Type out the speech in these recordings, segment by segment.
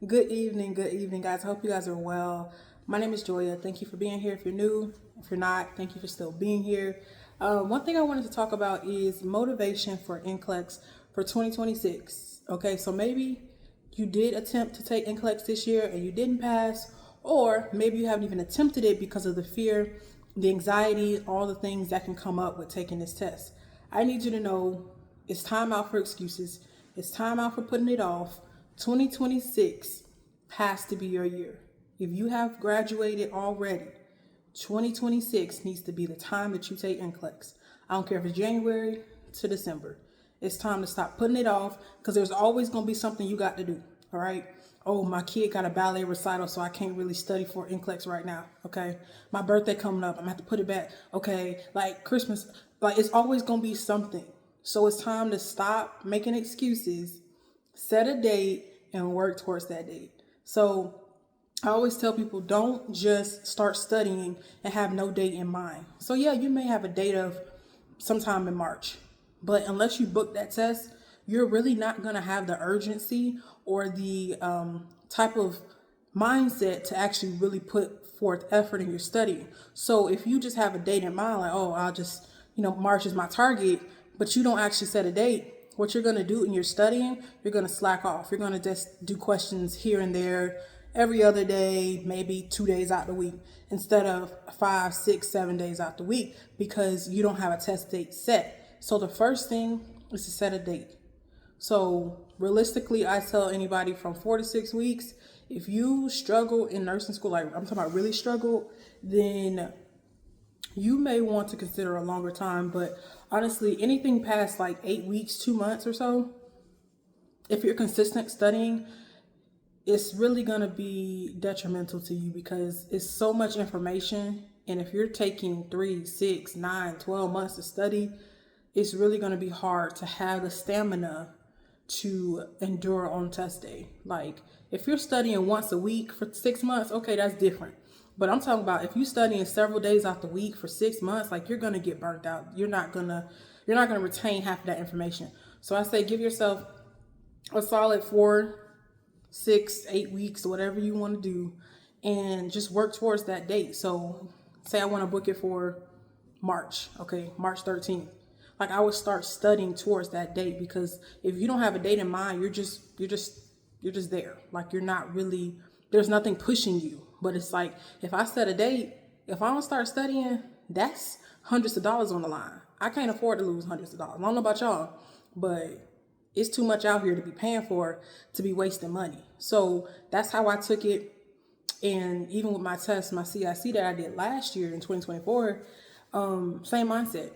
Good evening, guys. I hope you guys are well. My name is Joya. Thank you for being here. If you're new, if you're not, thank you for still being here. One thing I wanted to talk about is motivation for NCLEX for 2026. Okay, so maybe you did attempt to take NCLEX this year and you didn't pass, or maybe you haven't even attempted it because of the fear, the anxiety, all the things that can come up with taking this test. I need you to know it's time out for excuses. It's time out for putting it off. 2026 has to be your year. If you have graduated already, 2026 needs to be the time that you take NCLEX. I don't care if it's January to December. It's time to stop putting it off because there's always going to be something you got to do. All right. Oh, my kid got a ballet recital, so I can't really study for NCLEX right now. Okay. My birthday coming up. I'm going to have to put it back. Okay. Like Christmas, like it's always going to be something. So it's time to stop making excuses, set a date, and work towards that date. So I always tell people, don't just start studying and have no date in mind. So yeah, you may have a date of sometime in March, but unless you book that test, you're really not going to have the urgency or the type of mindset to actually really put forth effort in your studying. So if you just have a date in mind, like, oh, I'll just, March is my target, but you don't actually set a date, what you're going to do in your studying, you're going to slack off. You're going to just do questions here and there every other day, maybe 2 days out the week, instead of 5, 6, 7 days out the week, because you don't have a test date set. So the first thing is to set a date. So realistically, I tell anybody from 4 to 6 weeks, if you struggle in nursing school, like I'm talking about really struggle, then you may want to consider a longer time. But honestly, anything past like 8 weeks, 2 months or so, if you're consistent studying, it's really going to be detrimental to you because it's so much information. And if you're taking 3, 6, 9, 12 months to study, it's really going to be hard to have the stamina to endure on test day. Like if you're studying once a week for 6 months, okay, that's different. But I'm talking about if you studying several days out the week for 6 months, like you're going to get burnt out. You're not going to retain half of that information. So I say give yourself a solid 4, 6, 8 weeks, whatever you want to do, and just work towards that date. So say I want to book it for March, okay, March 13th. Like I would start studying towards that date, because if you don't have a date in mind, you're just there. Like you're not really, there's nothing pushing you. But it's like, if I set a date, if I don't start studying, that's hundreds of dollars on the line. I can't afford to lose hundreds of dollars. I don't know about y'all, but it's too much out here to be paying for, to be wasting money. So that's how I took it. And even with my test, my CIC that I did last year in 2024, same mindset.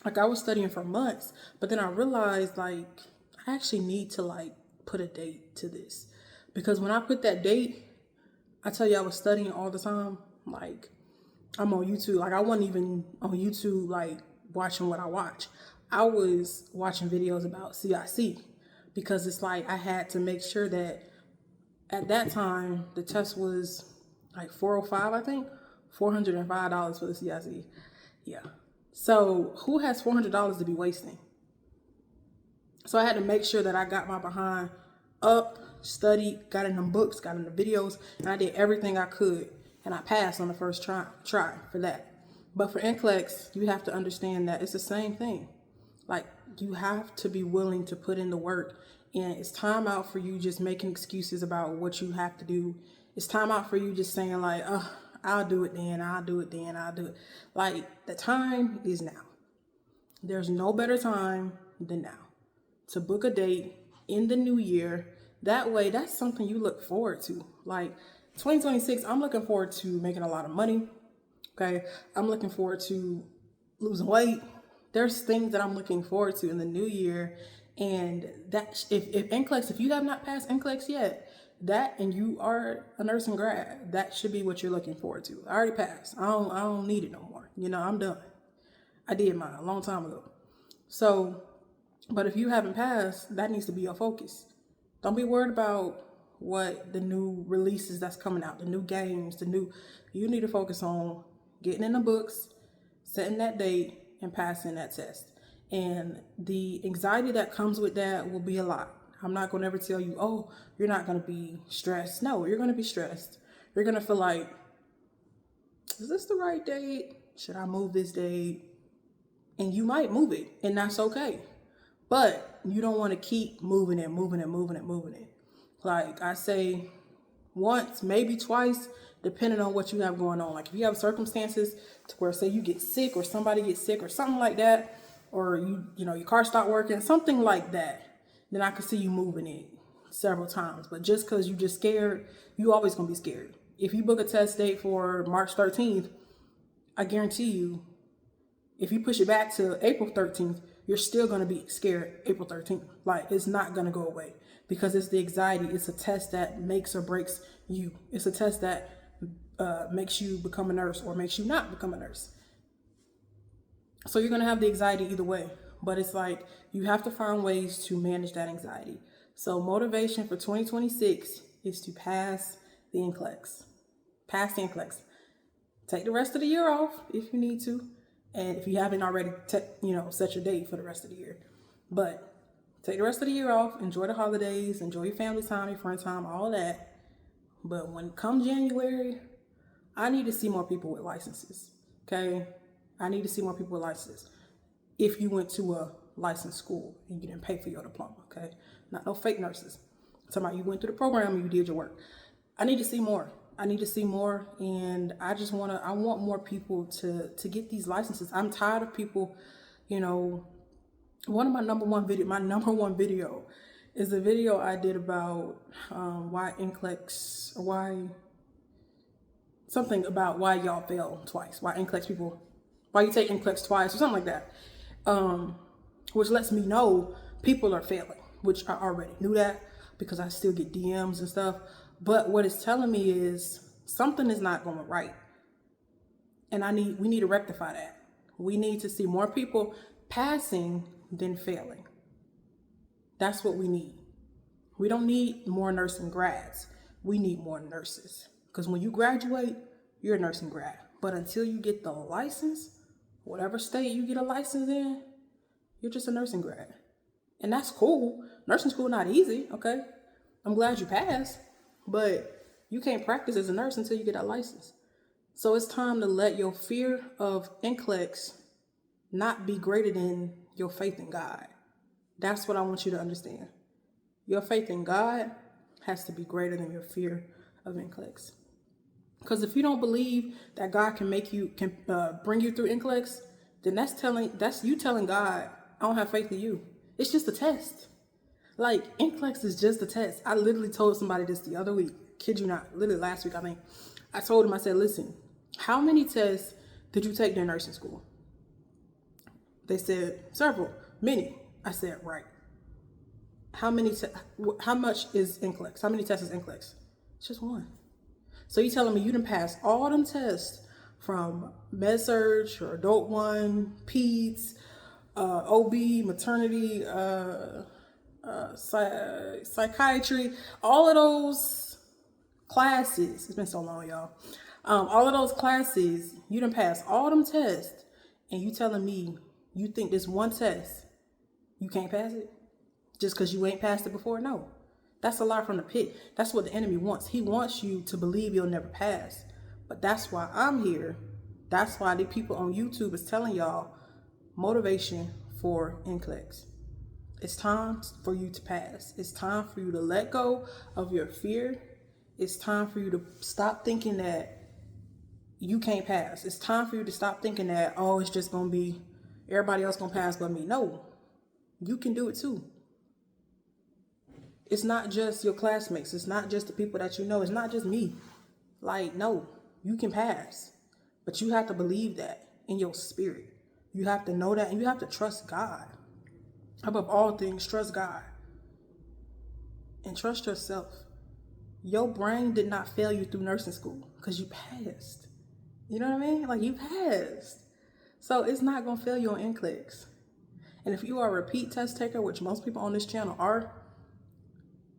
Like I was studying for months, but then I realized like I actually need to like put a date to this, because when I put that date, I tell you I was studying all the time. Like I'm on YouTube. Like I wasn't even on YouTube like watching what I watch. I was watching videos about CIC, because it's like I had to make sure that at that time the test was like $405, I think, $405 for the CIC. Yeah. So who has $400 to be wasting? So I had to make sure that I got my behind up, studied, got in them books, got in the videos, and I did everything I could, and I passed on the first try for that. But for NCLEX, you have to understand that it's the same thing. Like you have to be willing to put in the work, and it's time out for you just making excuses about what you have to do. It's time out for you just saying like, oh, I'll do it then, I'll do it then, I'll do it. Like the time is now. There's no better time than now to book a date in the new year. That way, that's something you look forward to. Like 2026, I'm looking forward to making a lot of money. Okay. I'm looking forward to losing weight. There's things that I'm looking forward to in the new year. And that if NCLEX, if you have not passed NCLEX yet, that, and you are a nursing grad, that should be what you're looking forward to. I already passed. I don't need it no more. I'm done. I did mine a long time ago. So, but if you haven't passed, that needs to be your focus. Don't be worried about what the new releases that's coming out, the new games, you need to focus on getting in the books, setting that date, and passing that test. And the anxiety that comes with that will be a lot. I'm not going to ever tell you, oh, you're not going to be stressed. No, you're going to be stressed. You're going to feel like, is this the right date? Should I move this date? And you might move it, and that's okay. But you don't want to keep moving it. Like I say, once, maybe twice, depending on what you have going on. Like if you have circumstances to where, say, you get sick or somebody gets sick or something like that, or your car stopped working, something like that, then I could see you moving it several times. But just because you just scared, you always gonna be scared. If you book a test date for March 13th, I guarantee you, if you push it back to April 13th, you're still going to be scared April 13th. Like, it's not going to go away because it's the anxiety. It's a test that makes or breaks you. It's a test that makes you become a nurse or makes you not become a nurse. So you're going to have the anxiety either way. But it's like you have to find ways to manage that anxiety. So motivation for 2026 is to pass the NCLEX. Pass the NCLEX. Take the rest of the year off if you need to. And if you haven't already, set your date for the rest of the year. But take the rest of the year off, enjoy the holidays, enjoy your family time, your friend time, all that. But when it comes January, I need to see more people with licenses, okay? I need to see more people with licenses. If you went to a licensed school and you didn't pay for your diploma, okay? Not no fake nurses. I'm talking about you went through the program and you did your work. I need to see more. And I want more people to get these licenses. I'm tired of people, one of my number one video is a video I did about why NCLEX, why y'all fail twice, why you take NCLEX twice or something like that, which lets me know people are failing, which I already knew that because I still get DMs and stuff. But what it's telling me is something is not going right. And we need to rectify that. We need to see more people passing than failing. That's what we need. We don't need more nursing grads. We need more nurses. Because when you graduate, you're a nursing grad. But until you get the license, whatever state you get a license in, you're just a nursing grad. And that's cool. Nursing school not easy, okay? I'm glad you passed. But you can't practice as a nurse until you get that license. So it's time to let your fear of NCLEX not be greater than your faith in God. That's what I want you to understand. Your faith in God has to be greater than your fear of NCLEX. Because if you don't believe that God can bring you through NCLEX, then that's you telling God, I don't have faith in you. It's just a test. Like, NCLEX is just a test. I literally told somebody this the other week. Kid you not. Literally last week, I think. I told him, I said, listen, how many tests did you take during nursing school? They said, several. Many. I said, right. How much is NCLEX? How many tests is NCLEX? It's just one. So you telling me you done passed all them tests from med-surg or adult one, peds, OB, maternity, psychiatry, all of those classes. It's been so long, y'all. All of those classes, you done pass all them tests, and you telling me you think this one test, you can't pass it just because you ain't passed it before? No, that's a lie from the pit. That's what the enemy wants. He wants you to believe you'll never pass. But that's why I'm here. That's why the people on YouTube is telling y'all motivation for NCLEX. It's time for you to pass. It's time for you to let go of your fear. It's time for you to stop thinking that you can't pass. It's time for you to stop thinking that, oh, it's just going to be everybody else going to pass but me. No, you can do it too. It's not just your classmates. It's not just the people that you know. It's not just me. Like, no, you can pass. But you have to believe that in your spirit. You have to know that, and you have to trust God. Above all things, trust God. And trust yourself. Your brain did not fail you through nursing school because you passed. You know what I mean? Like, you passed. So it's not going to fail you on NCLEX. And if you are a repeat test taker, which most people on this channel are,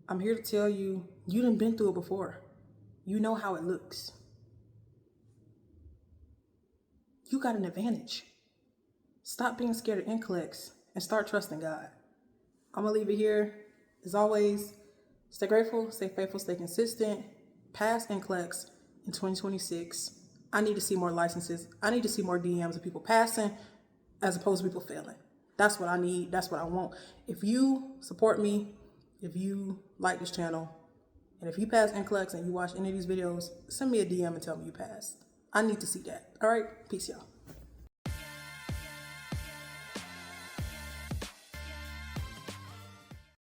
I'm here to tell you, you done been through it before. You know how it looks. You got an advantage. Stop being scared of NCLEX and start trusting God. I'm going to leave it here. As always, stay grateful, stay faithful, stay consistent. Pass NCLEX in 2026. I need to see more licenses. I need to see more DMs of people passing as opposed to people failing. That's what I need. That's what I want. If you support me, if you like this channel, and if you pass NCLEX and you watch any of these videos, send me a DM and tell me you passed. I need to see that. All right? Peace, y'all.